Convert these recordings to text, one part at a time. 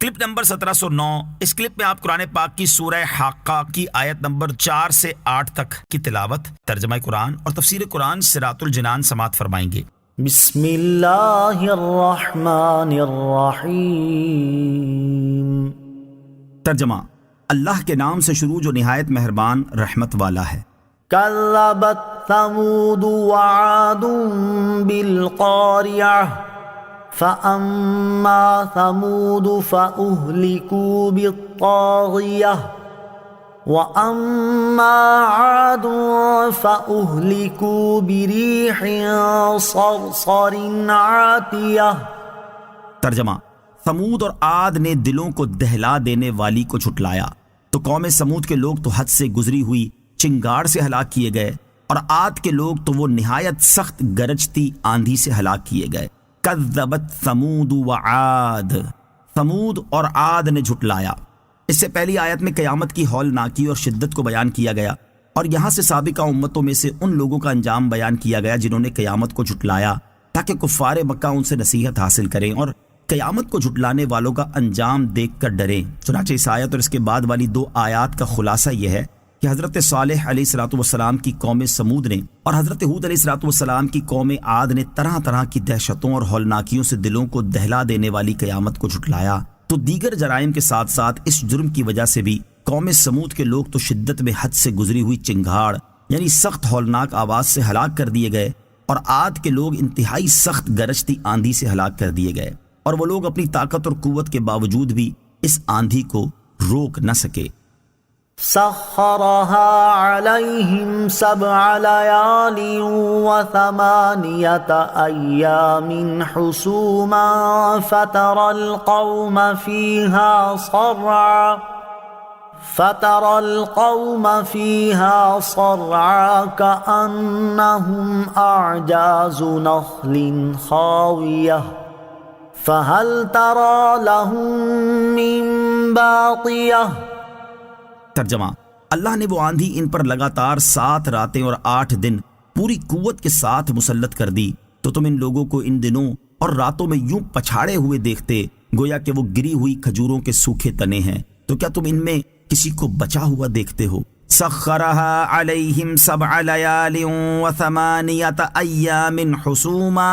Clip number 1709۔ اس clip میں آپ قرآن پاک کی سورہ حاقہ کی آیت نمبر 4 سے 8 تک کی تلاوت، ترجمہ قرآن اور تفسیر قرآن صراط الجنان سماعت فرمائیں گے۔ بسم اللہ الرحمن الرحیم۔ ترجمہ، اللہ کے نام سے شروع جو نہایت مہربان رحمت والا ہے۔ کذبت ثمود وعاد بالقاریہ فأما ثمود فأهلكوا بالطاغیہ وأما عاد فأهلكوا بريح صرصر عاتیہ۔ ترجمہ، ثمود اور عاد نے دلوں کو دہلا دینے والی کو جھٹلایا تو قوم ثمود کے لوگ تو حد سے گزری ہوئی چنگاڑ سے ہلاک کیے گئے، اور عاد کے لوگ تو وہ نہایت سخت گرجتی آندھی سے ہلاک کیے گئے۔ کذبت ثمود وعاد، ثمود اور عاد نے جھٹلایا۔ اس سے پہلی آیت میں قیامت کی ہولناکی اور شدت کو بیان کیا گیا، اور یہاں سے سابقہ امتوں میں سے ان لوگوں کا انجام بیان کیا گیا جنہوں نے قیامت کو جھٹلایا، تاکہ کفار مکہ ان سے نصیحت حاصل کریں اور قیامت کو جھٹلانے والوں کا انجام دیکھ کر ڈریں۔ چنانچہ اس آیت اور اس کے بعد والی 2 آیات کا خلاصہ یہ ہے کہ حضرت صالح علیہ الصلوۃ والسلام کی قوم سمود نے اور حضرت ہود علیہ الصلوۃ والسلام کی قوم عاد نے طرح طرح کی دہشتوں اور ہولناکیوں سے دلوں کو دہلا دینے والی قیامت کو جھٹلایا، تو دیگر جرائم کے ساتھ ساتھ اس جرم کی وجہ سے بھی قوم سمود کے لوگ تو شدت میں حد سے گزری ہوئی چنگھاڑ یعنی سخت ہولناک آواز سے ہلاک کر دیے گئے، اور عاد کے لوگ انتہائی سخت گرجتی آندھی سے ہلاک کر دیے گئے، اور وہ لوگ اپنی طاقت اور قوت کے باوجود بھی اس آندھی کو روک نہ سکے۔ سخرها عليهم 7 ليال و8 أيام حسوما فترى القوم فيها صرعا كأنهم أعجاز نخل خاوية فهل ترى لهم من باقية۔ ترجمہ، اللہ نے وہ آندھی ان پر لگاتار 7 راتیں اور 8 دن پوری قوت کے ساتھ مسلط کر دی، تو تم ان لوگوں کو ان دنوں اور راتوں میں یوں پچھاڑے ہوئے دیکھتے گویا کہ وہ گری ہوئی کھجوروں کے سوکھے تنے ہیں، تو کیا تم ان میں کسی کو بچا ہوا دیکھتے ہو؟ سخرها علیہم 7 لیال و8 ایام حسوما،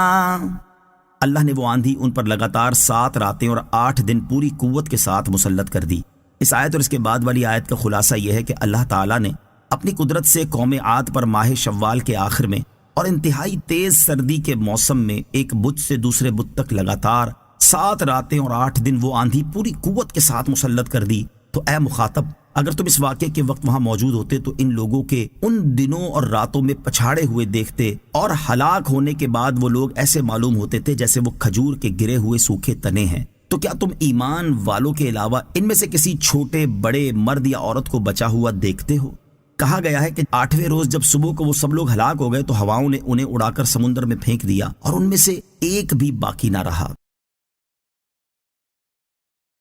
اللہ نے وہ آندھی ان پر لگاتار 7 راتیں اور 8 دن پوری قوت کے ساتھ مسلط کر دی۔ اس آیت اور اس کے بعد والی آیت کا خلاصہ یہ ہے کہ اللہ تعالیٰ نے اپنی قدرت سے قوم عاد پر ماہ شوال کے آخر میں اور انتہائی تیز سردی کے موسم میں ایک بت سے دوسرے بت تک لگاتار 7 راتیں اور 8 دن وہ آندھی پوری قوت کے ساتھ مسلط کر دی۔ تو اے مخاطب، اگر تم اس واقعے کے وقت وہاں موجود ہوتے تو ان لوگوں کے ان دنوں اور راتوں میں پچھاڑے ہوئے دیکھتے، اور ہلاک ہونے کے بعد وہ لوگ ایسے معلوم ہوتے تھے جیسے وہ کھجور کے گرے ہوئے سوکھے تنے ہیں۔ تو کیا تم ایمان والوں کے علاوہ ان میں سے کسی چھوٹے بڑے مرد یا عورت کو بچا ہوا دیکھتے ہو؟ کہا گیا ہے کہ 8ویں روز جب صبح کو وہ سب لوگ ہلاک ہو گئے تو ہواؤں نے انہیں اڑا کر سمندر میں پھینک دیا، اور ان میں سے ایک بھی باقی نہ رہا۔